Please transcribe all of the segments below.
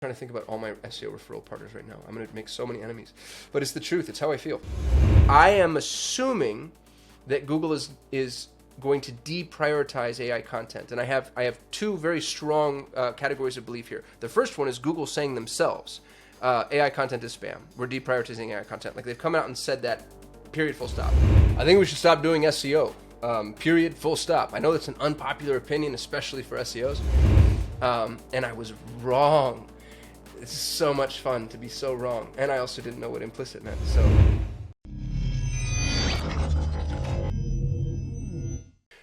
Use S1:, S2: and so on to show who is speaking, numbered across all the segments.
S1: Trying to think about all my SEO referral partners right now. I'm going to make so many enemies, but it's the truth. It's how I feel. I am assuming that Google is going to deprioritize AI content, and I have two very strong categories of belief here. The first one is Google saying themselves, AI content is spam. We're deprioritizing AI content. Like, they've come out and said that. Period. Full stop. I think we should stop doing SEO. Period. Full stop. I know that's an unpopular opinion, especially for SEOs, and I was wrong. It's so much fun to be so wrong. And I also didn't know what implicit meant, so.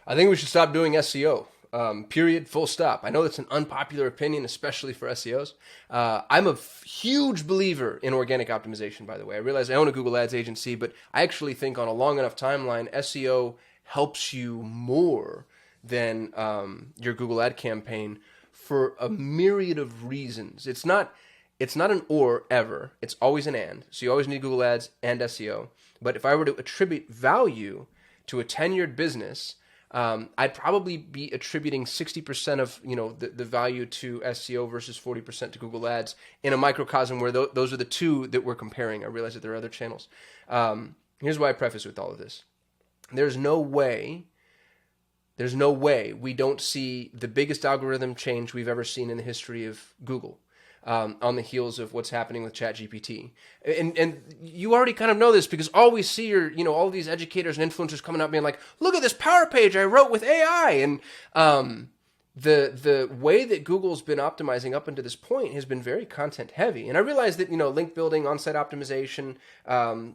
S1: I think we should stop doing SEO. Period, full stop. I know that's an unpopular opinion, especially for SEOs. I'm a huge believer in organic optimization, by the way. I realize I own a Google Ads agency, but I actually think on a long enough timeline, SEO helps you more than your Google ad campaign for a myriad of reasons. It's not an or ever. It's always an and. So you always need Google Ads and SEO. But if I were to attribute value to a tenured business, I'd probably be attributing 60% of the value to SEO versus 40% to Google Ads in a microcosm where those are the two that we're comparing. I realize that there are other channels. Here's why I preface with all of this. There's no way we don't see the biggest algorithm change we've ever seen in the history of Google. On the heels of what's happening with ChatGPT. And you already kind of know this because all we see are, all of these educators and influencers coming out being like, look at this power page I wrote with AI. And the way that Google's been optimizing up until this point has been very content heavy. And I realize that, link building, on-site optimization,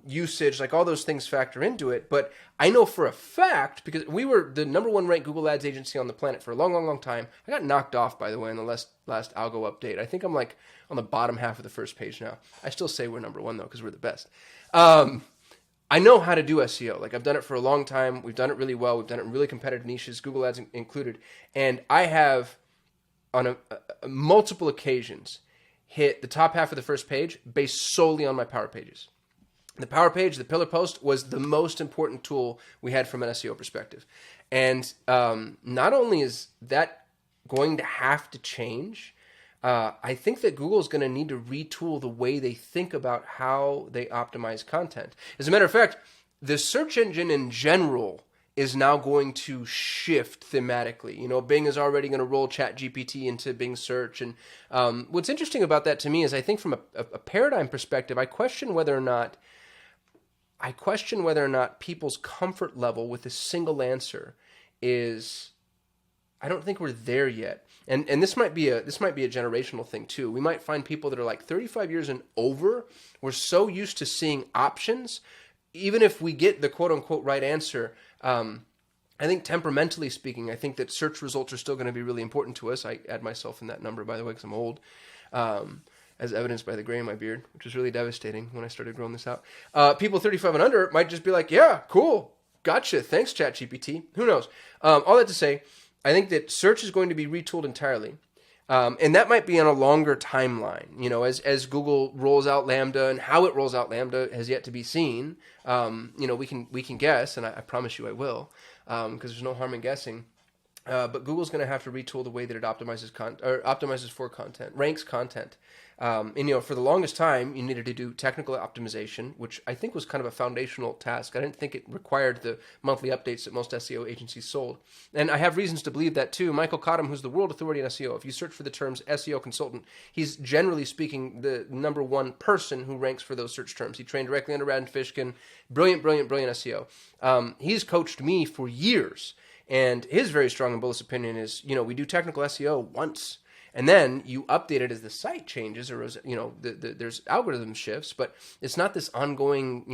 S1: usage, like all those things factor into it. But I know for a fact, because we were the #1 ranked Google Ads agency on the planet for a long, long, long time. I got knocked off, by the way, in the last algo update. I think I'm like on the bottom half of the first page now. I still say we're #1 though, because we're the best. I know how to do SEO. Like, I've done it for a long time. We've done it really well. We've done it in really competitive niches, Google Ads included. And I have, on a multiple occasions, hit the top half of the first page based solely on my power pages. The power page, the pillar post, was the most important tool we had from an SEO perspective. And not only is that going to have to change, I think that Google's going to need to retool the way they think about how they optimize content. As a matter of fact, the search engine in general is now going to shift thematically. Bing is already going to roll ChatGPT into Bing search. And what's interesting about that to me is I think from a paradigm perspective, I question whether or not people's comfort level with a single answer is, I don't think we're there yet. And this might be a generational thing too. We might find people that are like 35 years and over. We're so used to seeing options, even if we get the quote unquote right answer. I think temperamentally speaking, I think that search results are still going to be really important to us. I add myself in that number, by the way, because I'm old, as evidenced by the gray in my beard, which was really devastating when I started growing this out. People 35 and under might just be like, yeah, cool, gotcha, thanks ChatGPT. Who knows? All that to say, I think that search is going to be retooled entirely. And that might be on a longer timeline. As Google rolls out Lambda, and how it rolls out Lambda has yet to be seen. We can guess, and I promise you I will, because there's no harm in guessing. But Google's going to have to retool the way that it optimizes for content, ranks content. For the longest time, you needed to do technical optimization, which I think was kind of a foundational task. I didn't think it required the monthly updates that most SEO agencies sold. And I have reasons to believe that too. Michael Kasim, who's the world authority in SEO, if you search for the terms SEO consultant, he's generally speaking the #1 person who ranks for those search terms. He trained directly under Radin Fishkin. Brilliant SEO. He's coached me for years. And his very strong and bullish opinion is, we do technical SEO once, and then you update it as the site changes, or as, there's algorithm shifts, but it's not this ongoing,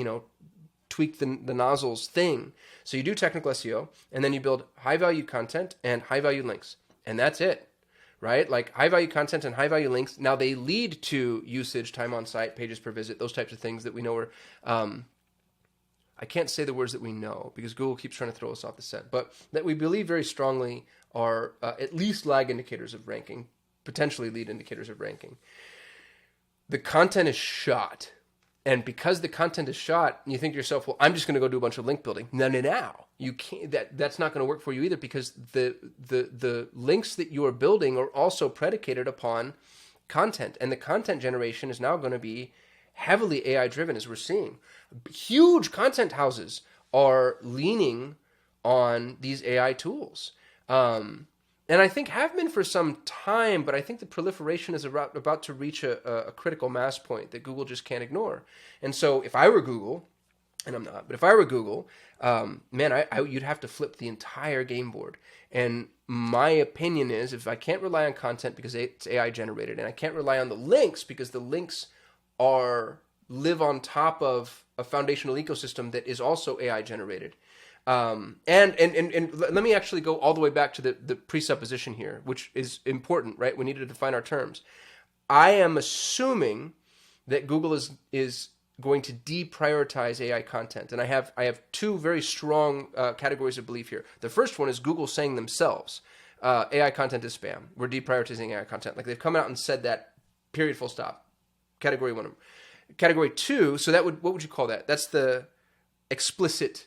S1: tweak the nozzles thing. So you do technical SEO, and then you build high-value content and high-value links, and that's it, right? Like, high-value content and high-value links, now they lead to usage, time on site, pages per visit, those types of things that we know are... I can't say the words that we know because Google keeps trying to throw us off the scent, but that we believe very strongly are at least lag indicators of ranking, potentially lead indicators of ranking. The content is shot. And because the content is shot, you think to yourself, well, I'm just going to go do a bunch of link building. No. You can't. That's not going to work for you either, because the links that you are building are also predicated upon content, and the content generation is now going to be heavily AI driven, as we're seeing. Huge content houses are leaning on these AI tools. And I think have been for some time, but I think the proliferation is about to reach a critical mass point that Google just can't ignore. And so if I were Google, and I'm not, but if I were Google, man, you'd have to flip the entire game board. And my opinion is, if I can't rely on content because it's AI generated, and I can't rely on the links because the links live on top of a foundational ecosystem that is also AI generated. And let me actually go all the way back to the presupposition here, which is important, right? We need to define our terms. I am assuming that Google is going to deprioritize AI content, and I have two very strong categories of belief here. The first one is Google saying themselves, AI content is spam. We're deprioritizing AI content. Like, they've come out and said that. Period. Full stop. Category one. Category two. So what would you call that? That's the explicit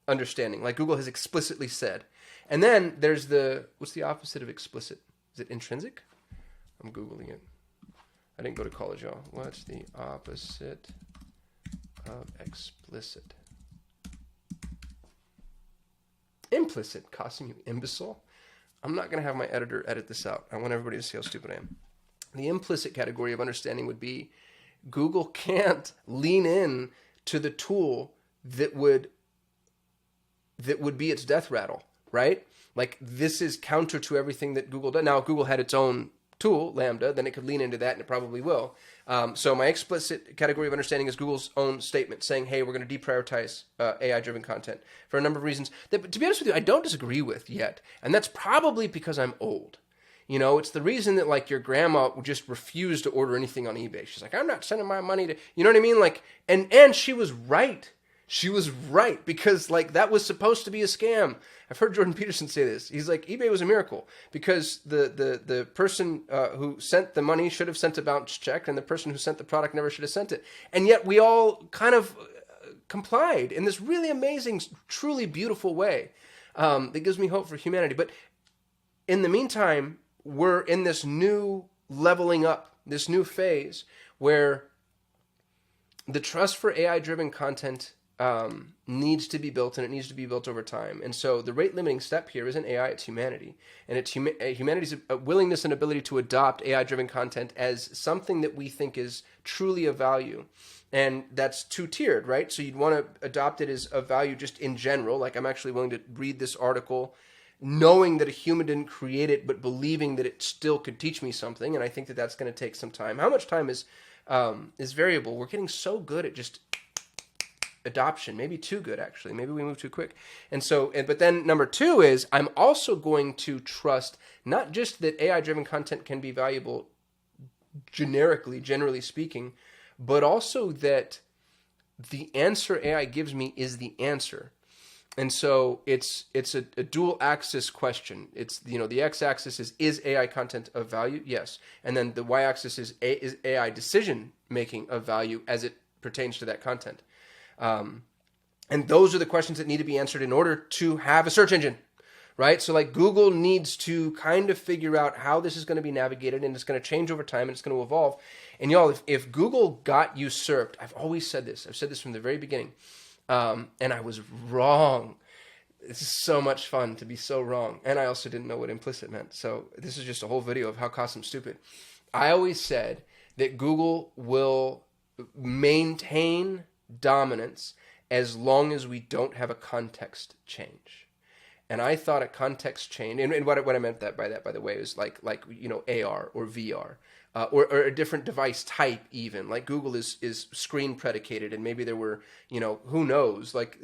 S1: understanding, like Google has explicitly said. And then there's what's the opposite of explicit? Is it intrinsic? I'm Googling it. I didn't go to college, y'all. What's the opposite of explicit? Implicit. Kasim, you imbecile. I'm not going to have my editor edit this out. I want everybody to see how stupid I am. The implicit category of understanding would be Google can't lean in to the tool that would be its death rattle, right? Like, this is counter to everything that Google does. Now, if Google had its own tool, Lambda, then it could lean into that, and it probably will. So my explicit category of understanding is Google's own statement saying, hey, we're going to deprioritize AI-driven content for a number of reasons that, to be honest with you, I don't disagree with yet. And that's probably because I'm old. You know, it's the reason that, like, your grandma just refused to order anything on eBay. She's like, I'm not sending my money to, you know what I mean? Like, and she was right. She was right, because, like, that was supposed to be a scam. I've heard Jordan Peterson say this. He's like, eBay was a miracle because the person who sent the money should have sent a bounce check, and the person who sent the product never should have sent it. And yet we all kind of complied in this really amazing, truly beautiful way that gives me hope for humanity. But in the meantime, we're in this new leveling up, this new phase where the trust for AI-driven content needs to be built, and it needs to be built over time. And so the rate limiting step here isn't AI, it's humanity. And it's humanity's willingness and ability to adopt AI-driven content as something that we think is truly of value. And that's two-tiered, right? So you'd want to adopt it as a value just in general, like, I'm actually willing to read this article knowing that a human didn't create it, but believing that it still could teach me something. And I think that that's going to take some time. How much time is variable. We're getting so good at just adoption, maybe too good, actually. Maybe we move too quick. And so, but then number two is, I'm also going to trust not just that AI-driven content can be valuable generally speaking, but also that the answer AI gives me is the answer. And so it's a dual axis question. It's, you know, the x-axis is AI content of value? Yes. And then the y-axis is AI decision making of value as it pertains to that content. And those are the questions that need to be answered in order to have a search engine, right? So, like, Google needs to kind of figure out how this is going to be navigated, and it's going to change over time, and it's going to evolve. And y'all, if Google got usurped, I've always said this. I've said this from the very beginning. And I was wrong. This is so much fun to be so wrong. And I also didn't know what implicit meant. So this is just a whole video of how Kasim's stupid. I always said that Google will maintain dominance as long as we don't have a context change. And I thought a context change, and what I meant by that, by the way, is like you know, AR or VR. Or a different device type, even. Like, Google is screen predicated, and maybe there were, you know, who knows, like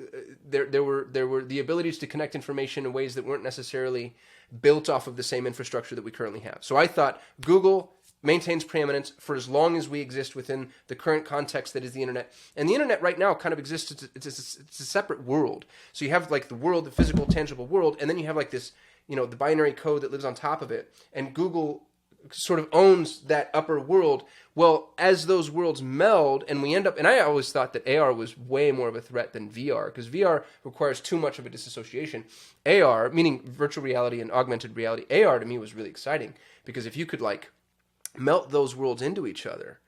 S1: there were the abilities to connect information in ways that weren't necessarily built off of the same infrastructure that we currently have. So I thought Google maintains preeminence for as long as we exist within the current context that is the internet. And the internet right now kind of exists, it's a separate world. So you have, like, the world, the physical, tangible world, and then you have, like, this, you know, the binary code that lives on top of it. And Google sort of owns that upper world. Well, as those worlds meld and we end up, and I always thought that AR was way more of a threat than VR, because VR requires too much of a disassociation. AR, meaning virtual reality and augmented reality, AR to me was really exciting, because if you could, like, melt those worlds into each other,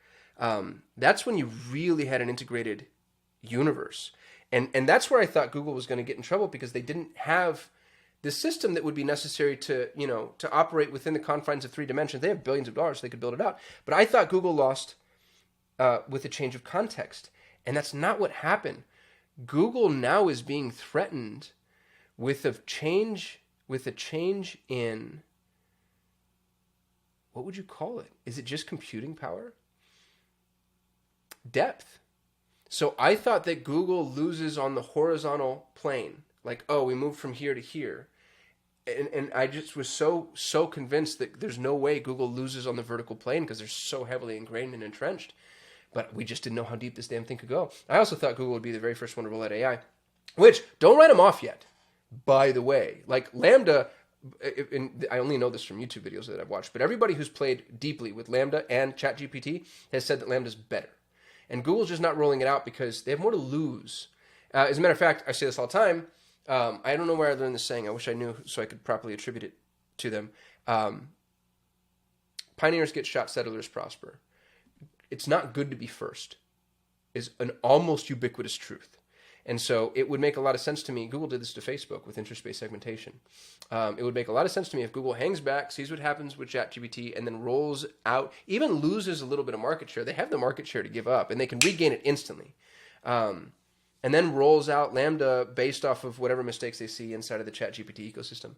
S1: that's when you really had an integrated universe. And that's where I thought Google was going to get in trouble, because they didn't have the system that would be necessary to, to operate within the confines of 3 dimensions. They have billions of dollars, so they could build it out. But I thought Google lost with a change of context. And that's not what happened. Google now is being threatened with a change in, what would you call it? Is it just computing power? Depth. So I thought that Google loses on the horizontal plane. Like, oh, we moved from here to here. And I just was so convinced that there's no way Google loses on the vertical plane, because they're so heavily ingrained and entrenched. But we just didn't know how deep this damn thing could go. I also thought Google would be the very first one to roll out AI, which, don't write them off yet, by the way. Like Lambda, and I only know this from YouTube videos that I've watched, but everybody who's played deeply with Lambda and ChatGPT has said that Lambda's better. And Google's just not rolling it out because they have more to lose. As a matter of fact, I say this all the time. I don't know where I learned this saying. I wish I knew so I could properly attribute it to them. Pioneers get shot, settlers prosper. It's not good to be first is an almost ubiquitous truth. And so it would make a lot of sense to me. Google did this to Facebook with interest-based segmentation. It would make a lot of sense to me if Google hangs back, sees what happens with ChatGPT, and then rolls out, even loses a little bit of market share. They have the market share to give up, and they can regain it instantly. And then rolls out Lambda based off of whatever mistakes they see inside of the ChatGPT ecosystem.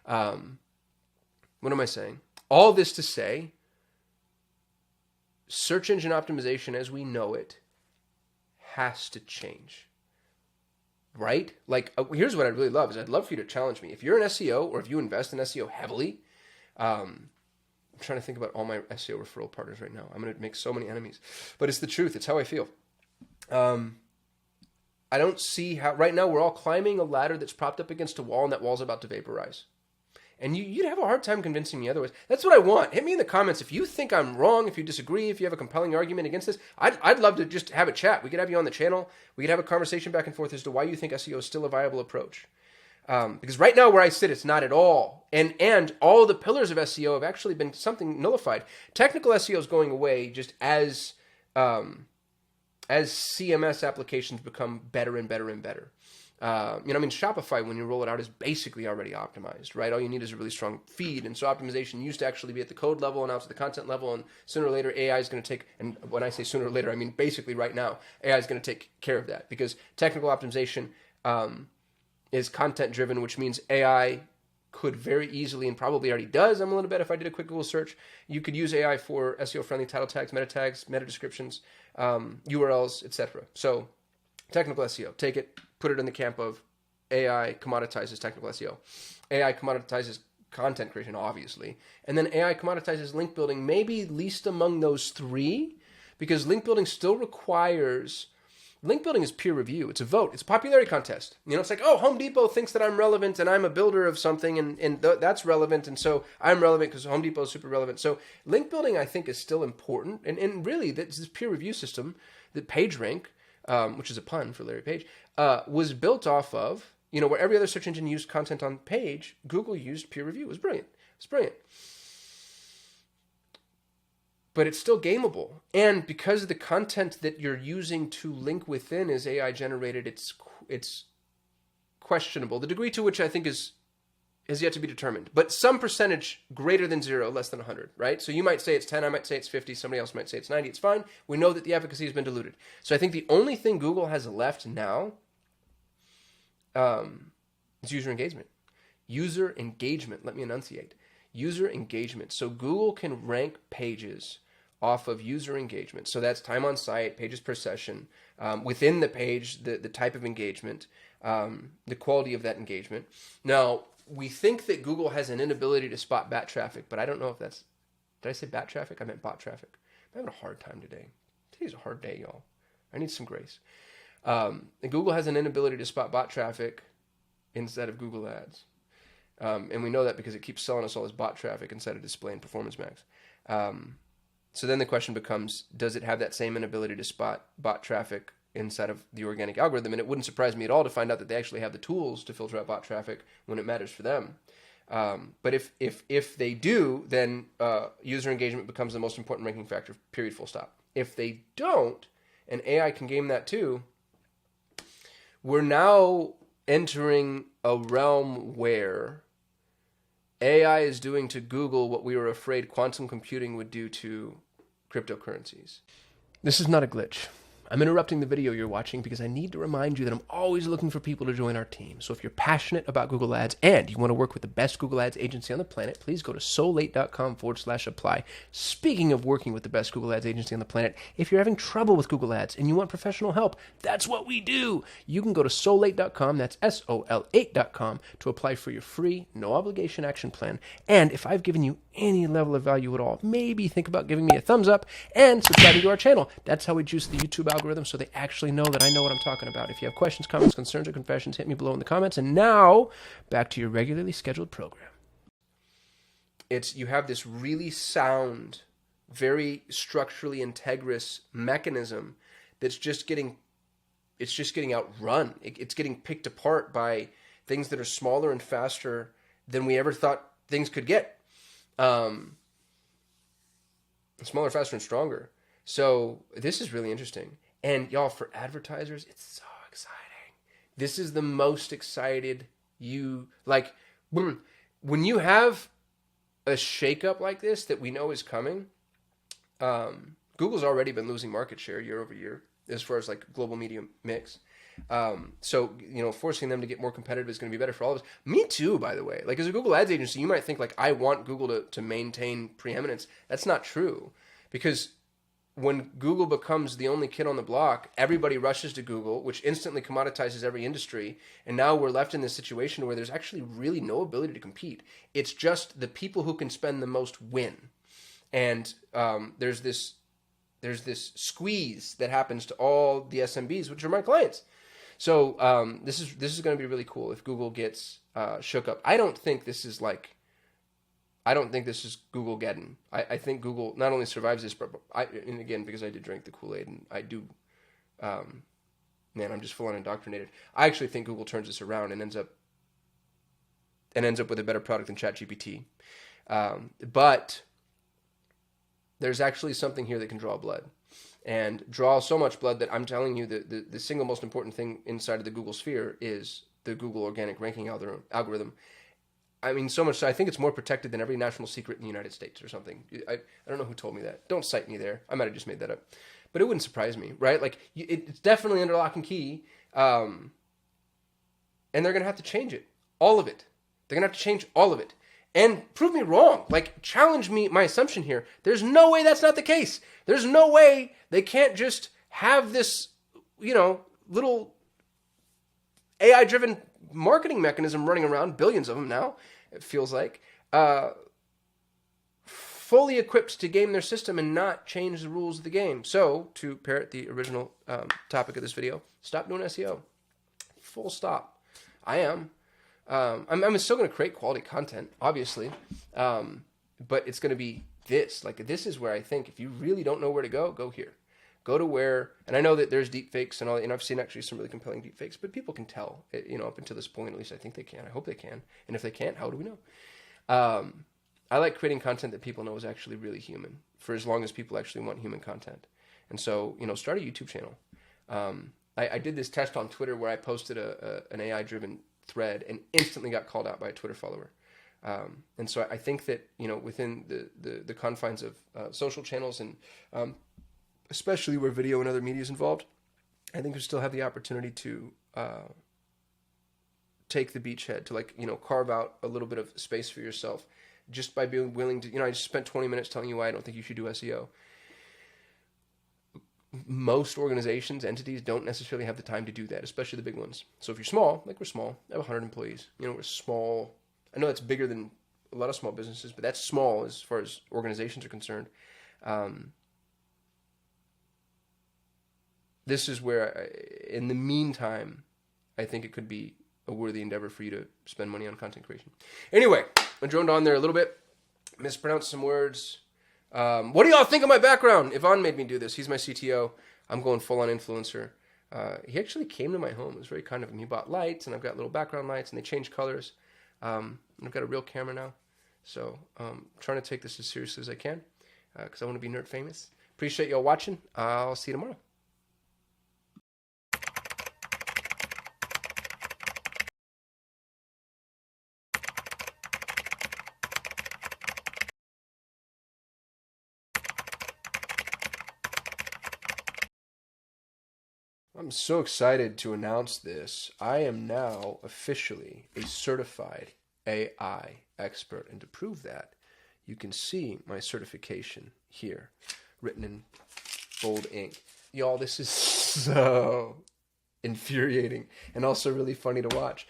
S1: What am I saying? All this to say, search engine optimization as we know it has to change. Right? Like, here's what I'd really love is I'd love for you to challenge me. If you're an SEO, or if you invest in SEO heavily, I'm trying to think about all my SEO referral partners right now. I'm going to make so many enemies, but it's the truth. It's how I feel. I don't see how, right now we're all climbing a ladder that's propped up against a wall, and that wall's about to vaporize. And you'd have a hard time convincing me otherwise. That's what I want. Hit me in the comments if you think I'm wrong, if you disagree, if you have a compelling argument against this. I'd love to just have a chat. We could have you on the channel. We could have a conversation back and forth as to why you think SEO is still a viable approach. Because right now where I sit, it's not at all. And all the pillars of SEO have actually been something nullified. Technical SEO is going away just as CMS applications become better and better and better. Shopify, when you roll it out, is basically already optimized, right? All you need is a really strong feed. And so optimization used to actually be at the code level, and now it's at the content level. And sooner or later, AI is going to take, and when I say sooner or later, I mean basically right now, AI is going to take care of that, because technical optimization is content driven, which means AI could very easily, and probably already does, I'm willing to bet, if I did a quick Google search, you could use AI for SEO-friendly title tags, meta tags, meta descriptions, URLs, etc. So technical SEO, take it, put it in the camp of AI commoditizes technical SEO. AI commoditizes content creation, obviously. And then AI commoditizes link building, maybe least among those 3, because link building still requires... Link building is peer review. It's a vote. It's a popularity contest. It's like, oh, Home Depot thinks that I'm relevant and I'm a builder of something, and that's relevant, and so I'm relevant because Home Depot is super relevant. So link building, I think, is still important. And really, this peer review system, that PageRank, which is a pun for Larry Page, was built off of, where every other search engine used content on page, Google used peer review. It was brilliant. It's brilliant. But it's still gameable. And because the content that you're using to link within is AI generated, it's questionable. The degree to which I think is yet to be determined. But some percentage greater than 0, less than 100, right? So you might say it's 10, I might say it's 50, somebody else might say it's 90. It's fine. We know that the efficacy has been diluted. So I think the only thing Google has left now is user engagement. User engagement. Let me enunciate. User engagement. So Google can rank pages off of user engagement. So that's time on site, pages per session, within the page, the type of engagement, the quality of that engagement. Now, we think that Google has an inability to spot bat traffic, but I don't know if that's... Did I say bat traffic? I meant bot traffic. I'm having a hard time today. Today's a hard day, y'all. I need some grace. And Google has an inability to spot bot traffic instead of Google Ads. And we know that because it keeps selling us all this bot traffic instead of display and Performance Max. So then the question becomes, does it have that same inability to spot bot traffic inside of the organic algorithm? And it wouldn't surprise me at all to find out that they actually have the tools to filter out bot traffic when it matters for them. But if they do, then user engagement becomes the most important ranking factor, period, full stop. If they don't, and AI can game that too, we're now entering a realm where AI is doing to Google what we were afraid quantum computing would do to cryptocurrencies. This is not a glitch. I'm interrupting the video you're watching because I need to remind you that I'm always looking for people to join our team. So if you're passionate about Google Ads and you want to work with the best Google Ads agency on the planet, please go to so8.com/apply. Speaking of working with the best Google Ads agency on the planet, if you're having trouble with Google Ads and you want professional help, that's what we do. You can go to so8.com, that's SOL8.com, to apply for your free, no obligation action plan. And if I've given you any level of value at all, maybe think about giving me a thumbs up and subscribing to our channel. That's how we juice the YouTube algorithm so they actually know that I know what I'm talking about. If you have questions, comments, concerns, or confessions, hit me below in the comments. And now, back to your regularly scheduled program. You have this really sound, very structurally integrous mechanism that's just getting outrun. It's getting picked apart by things that are smaller and faster than we ever thought things could get. Smaller, faster, and stronger. So this is really interesting. And y'all, for advertisers, it's so exciting. This is the most excited when you have a shakeup like this that we know is coming. Google's already been losing market share year over year as far as like global media mix. So, forcing them to get more competitive is going to be better for all of us. Me too, by the way. Like, as a Google Ads agency, you might think like, I want Google to maintain preeminence. That's not true, because when Google becomes the only kid on the block, everybody rushes to Google, which instantly commoditizes every industry. And now we're left in this situation where there's actually really no ability to compete. It's just the people who can spend the most win. And there's this squeeze that happens to all the SMBs, which are my clients. So this is going to be really cool if Google gets shook up. I don't think this is Google-geddon. I think Google not only survives this, but and again, because I did drink the Kool-Aid, and I do, I'm just full on indoctrinated. I actually think Google turns this around and ends up with a better product than ChatGPT. But there's actually something here that can draw blood, and draw so much blood that I'm telling you that the single most important thing inside of the Google sphere is the Google organic ranking algorithm. I mean, so much so, I think it's more protected than every national secret in the United States or something. I don't know who told me that. Don't cite me there. I might have just made that up. But it wouldn't surprise me, right? Like, it's definitely under lock and key. And they're going to have to change it. All of it. They're going to have to change all of it. And prove me wrong. Like, challenge me, my assumption here. There's no way that's not the case. There's no way they can't just have this, little AI-driven marketing mechanism running around, billions of them now, it feels like, fully equipped to game their system and not change the rules of the game. So, to parrot the original topic of this video, stop doing SEO. Full stop. I am. I'm still going to create quality content, obviously, but it's going to be this. Like, this is where I think if you really don't know where to go here. Go to where, and I know that there's deep fakes and all, and I've seen actually some really compelling deep fakes, but people can tell, up until this point, at least I think they can. I hope they can. And if they can't, how do we know? I like creating content that people know is actually really human, for as long as people actually want human content. And so, start a YouTube channel. I did this test on Twitter where I posted an AI-driven thread and instantly got called out by a Twitter follower. And so I think that, within the confines of social channels and especially where video and other media is involved, I think you still have the opportunity to take the beachhead, to carve out a little bit of space for yourself just by being willing to, I just spent 20 minutes telling you why I don't think you should do SEO. Most organizations, entities don't necessarily have the time to do that, especially the big ones. So if you're small, like we're small, I have 100 employees, we're small. I know that's bigger than a lot of small businesses, but that's small as far as organizations are concerned. This is where, in the meantime, I think it could be a worthy endeavor for you to spend money on content creation. Anyway, I droned on there a little bit, mispronounced some words. What do y'all think of my background? Yvonne made me do this. He's my CTO. I'm going full-on influencer. He actually came to my home. It was very kind of him. He bought lights, and I've got little background lights, and they change colors. I've got a real camera now, so I'm trying to take this as seriously as I can because I want to be nerd famous. Appreciate y'all watching. I'll see you tomorrow. I'm so excited to announce this. I am now officially a certified AI expert. And to prove that, you can see my certification here, written in bold ink. Y'all, this is so infuriating and also really funny to watch.